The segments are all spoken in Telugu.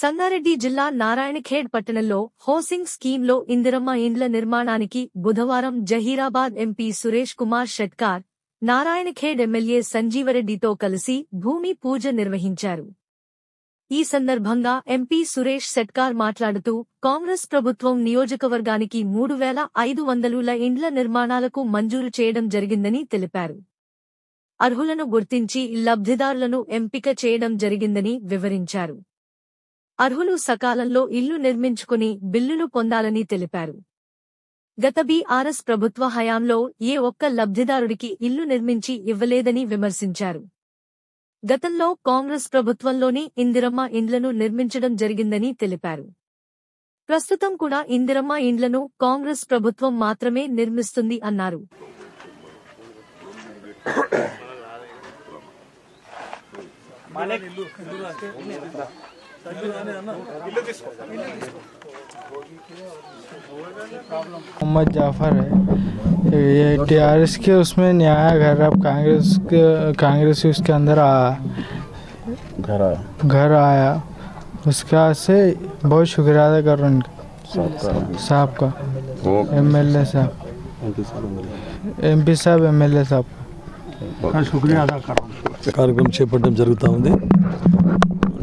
సంగారెడ్డి జిల్లా నారాయణఖేడ్ పట్టణంలో హౌసింగ్ స్కీమ్లో ఇందిరమ్మ ఇండ్ల నిర్మాణానికి బుధవారం జహీరాబాద్ ఎంపీ సురేష్ కుమార్ షెట్కార్, నారాయణఖేడ్ ఎమ్మెల్యే సంజీవరెడ్డితో కలిసి భూమి పూజ నిర్వహించారు. ఈ సందర్భంగా ఎంపీ సురేష్ షెట్కార్ మాట్లాడుతూ కాంగ్రెస్ ప్రభుత్వం నియోజకవర్గానికి 3,500 ఇండ్ల నిర్మాణాలకు మంజూరు చేయడం జరిగిందని తెలిపారు. అర్హులను గుర్తించి లబ్ధిదారులను ఎంపిక చేయడం జరిగిందని వివరించారు. అర్హులు సకాలంలో ఇల్లు నిర్మించుకుని బిల్లులు పొందాలని తెలిపారు. గత బీఆర్ఎస్ ప్రభుత్వ హయాంలో ఏ ఒక్క లబ్ధిదారుడికి ఇల్లు నిర్మించి ఇవ్వలేదని విమర్శించారు. గతంలో కాంగ్రెస్ ప్రభుత్వంలోని ఇందిరమ్మ ఇండ్లను నిర్మించడం జరిగిందని తెలిపారు. ప్రస్తుతం కూడా ఇందిరమ్మ ఇండ్లను కాంగ్రెస్ ప్రభుత్వం మాత్రమే నిర్మిస్తుంది అన్నారు. मोहम्मद जाफर है, ये टीआरएस के उसमें न्याय घर, अब कांग्रेस उसके अंदर घर आया उसका से बहुत शुक्रिया अदा कर रहा हूँ साहब का, एमएलए साहब, ఎంపీ సాబ్, ఎమ్మెల్యే సాబ్ शुक्रिया अदा कर रहा हूँ. కార్యక్రమం చేపట్టడం జరుగుతూ ఉంది.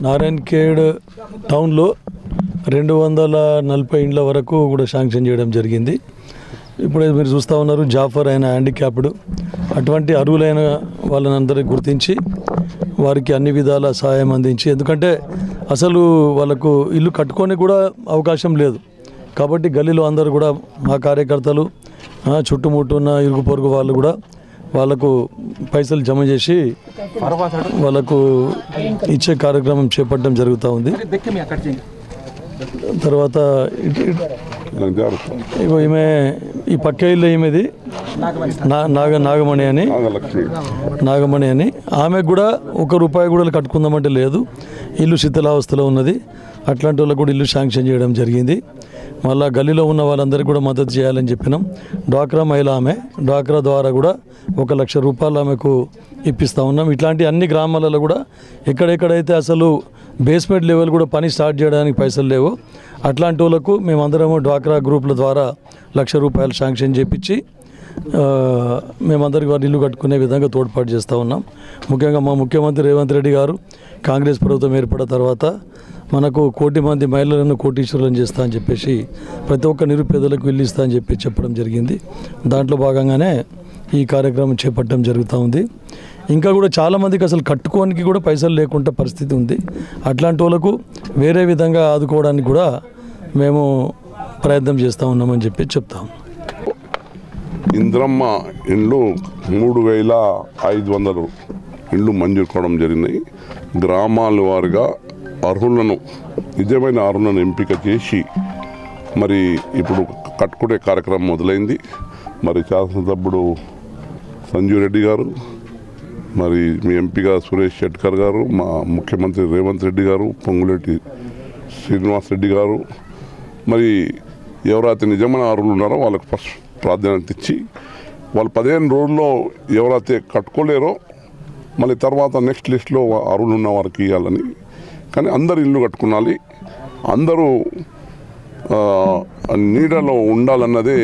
నారాయణఖేడ్ టౌన్లో 240 ఇండ్ల వరకు కూడా శాంక్షన్ చేయడం జరిగింది. ఇప్పుడే మీరు చూస్తూ ఉన్నారు, జాఫర్ అయిన హ్యాండిక్యాప్డ్, అటువంటి అర్హులైన వాళ్ళని అందరికీ గుర్తించి వారికి అన్ని విధాల సహాయం అందించి, ఎందుకంటే అసలు వాళ్ళకు ఇల్లు కట్టుకొని కూడా అవకాశం లేదు కాబట్టి గల్లీలో అందరూ కూడా మా కార్యకర్తలు, చుట్టుముట్టున్న ఇరుగు పొరుగు వాళ్ళు కూడా వాళ్ళకు పైసలు జమ చేసి వాళ్ళకు ఇచ్చే కార్యక్రమం చేపట్టడం జరుగుతూ ఉంది. తర్వాత ఇగో ఈమె ఈ పక్క ఇల్లు ఈమెది నాగమణి అని ఆమెకు కూడా ₹1 కూడా కట్టుకుందామంటే లేదు, ఇల్లు శిథిలావస్థలో ఉన్నది. అట్లాంటి వాళ్ళకు కూడా ఇల్లు శాంక్షన్ చేయడం జరిగింది. మళ్ళీ గల్లీలో ఉన్న వాళ్ళందరికీ కూడా మద్దతు చేయాలని చెప్పినాం. డ్వాక్రా మహిళ ఆమె, డ్వాక్రా ద్వారా కూడా ₹1,00,000 ఆమెకు ఇప్పిస్తూ ఉన్నాం. ఇట్లాంటి అన్ని గ్రామాలలో కూడా ఎక్కడెక్కడైతే అసలు బేస్మెంట్ లెవెల్ కూడా పని స్టార్ట్ చేయడానికి పైసలు లేవు, అట్లాంటి వాళ్ళకు మేమందరము డ్వాక్రా గ్రూపుల ద్వారా ₹1,00,000 శాంక్షన్ చేపించి మేమందరికీ వారి ఇల్లు కట్టుకునే విధంగా తోడ్పాటు చేస్తూ ఉన్నాం. ముఖ్యంగా మా ముఖ్యమంత్రి రేవంత్ రెడ్డి గారు కాంగ్రెస్ ప్రభుత్వం ఏర్పడిన తర్వాత మనకు 1 కోటి మంది మహిళలను కోటీశ్వరులను చేస్తా అని చెప్పేసి ప్రతి ఒక్క నిరుపేదలకు ఇల్లు ఇస్తా అని చెప్పి చెప్పడం జరిగింది. దాంట్లో భాగంగానే ఈ కార్యక్రమం చేపట్టడం జరుగుతూ ఉంది. ఇంకా కూడా చాలామందికి అసలు కట్టుకోనికి కూడా పైసలు లేకుండా పరిస్థితి ఉంది. అట్లాంటి వాళ్ళకు వేరే విధంగా ఆదుకోవడానికి కూడా మేము ప్రయత్నం చేస్తూ ఉన్నామని చెప్పి చెప్తాం. ఇందిరమ్మ ఇండ్లు 3,500 ఇండ్లు మంజూరు కావడం జరిగినాయి. గ్రామాల వారుగా అర్హులను, నిజమైన అర్హులను ఎంపిక చేసి మరి ఇప్పుడు కట్టుకునే కార్యక్రమం మొదలైంది. మరి శాసనసభ్యుడు సంజీవ్ రెడ్డి గారు, మరి మీ ఎంపీగా సురేష్ షెట్కర్ గారు, మా ముఖ్యమంత్రి రేవంత్ రెడ్డి గారు, పొంగులేటి శ్రీనివాస్ రెడ్డి గారు, మరి ఎవరైతే నిజమైన అర్హులు ఉన్నారో వాళ్ళకి ఫస్ట్ ప్రాధాన్యత ఇచ్చి వాళ్ళు 15 రోజుల్లో ఎవరైతే కట్టుకోలేరో మళ్ళీ తర్వాత నెక్స్ట్ లిస్ట్లో అర్హులు ఉన్న వారికి ఇవ్వాలని. కానీ అందరు ఇల్లు కట్టుకోవాలి, అందరూ నీడలో ఉండాలన్నదే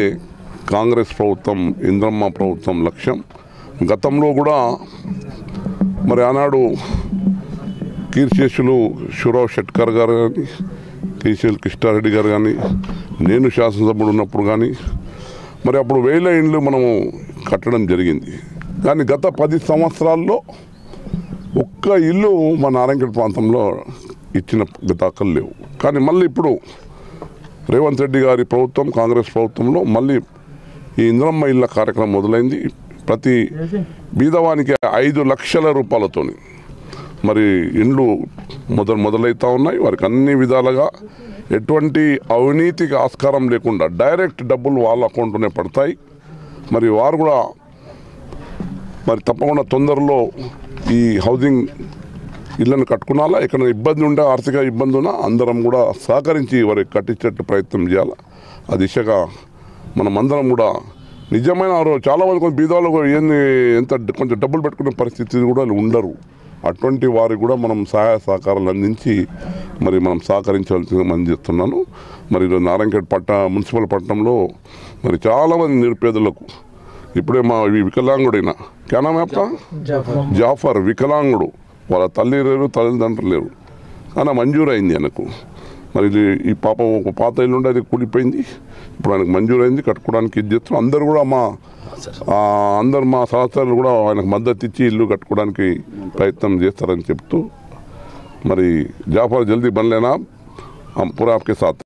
కాంగ్రెస్ ప్రభుత్వం, ఇందిరమ్మ ప్రభుత్వం లక్ష్యం. గతంలో కూడా మరి ఆనాడు కీర్తిశేషులు శివరావు షెట్కర్ గారు కానీ, కేసీఎల్ కృష్ణారెడ్డి గారు కానీ, నేను శాసనసభ్యుడు ఉన్నప్పుడు కానీ మరి అప్పుడు 1000 ఇండ్లు మనము కట్టడం జరిగింది. కానీ గత 10 సంవత్సరాల్లో ఒక్క ఇల్లు మా నారాయణఖేడ్ ప్రాంతంలో ఇచ్చిన దాఖలు లేవు. కానీ మళ్ళీ ఇప్పుడు రేవంత్ రెడ్డి గారి ప్రభుత్వం, కాంగ్రెస్ ప్రభుత్వంలో మళ్ళీ ఈ ఇందిరమ్మ ఇళ్ళ కార్యక్రమం మొదలైంది. ప్రతి బీదవానికి ₹5,00,000 మరి ఇండ్లు మొదలవుతూ ఉన్నాయి. వారికి అన్ని విధాలుగా ఎటువంటి అవినీతికి ఆస్కారం లేకుండా డైరెక్ట్ డబ్బులు వాళ్ళ అకౌంట్లోనే పడతాయి. మరి వారు కూడా మరి తప్పకుండా తొందరలో ఈ హౌసింగ్ ఇళ్లను కట్టుకున్నాలా, ఎక్కడ ఇబ్బంది ఉంటే, ఆర్థిక ఇబ్బంది ఉన్నా అందరం కూడా సహకరించి వారికి కట్టించేట్టు ప్రయత్నం చేయాలి. ఆ దిశగా మనమందరం కూడా నిజమైన చాలామంది కొంచెం బీదవాళ్ళు ఏంది ఎంత కొంచెం డబ్బులు పెట్టుకునే పరిస్థితి కూడా ఉండరు. అటువంటి వారికి కూడా మనం సహాయ సహకారాలు అందించి మరి మనం సహకరించవలసిందిగా మనం చేస్తున్నాను. మరి ఈరోజు నారాయణఖేడ్ మున్సిపల్ పట్టణంలో మరి చాలామంది నిరుపేదలకు ఇప్పుడే మా వికలాంగుడైన క్యానామేప్తా జాఫర్ వికలాంగుడు, వాళ్ళ తల్లి లేరు, తల్లిదండ్రులు లేరు, కానీ మంజూరైంది ఆయనకు. మరి ఈ పాపం ఒక పాత ఇల్లు ఉండే అది కూలిపోయింది, ఇప్పుడు ఆయనకు మంజూరైంది, కట్టుకోవడానికి ఇది చేస్తున్నాం. అందరూ మా సహచరులు కూడా ఆయనకు మద్దతు ఇచ్చి ఇల్లు కట్టుకోవడానికి ప్రయత్నం చేస్తారని చెప్తూ మరి జాఫర్ జల్దీ బన్ లేనా, हम पूरा आपके साथ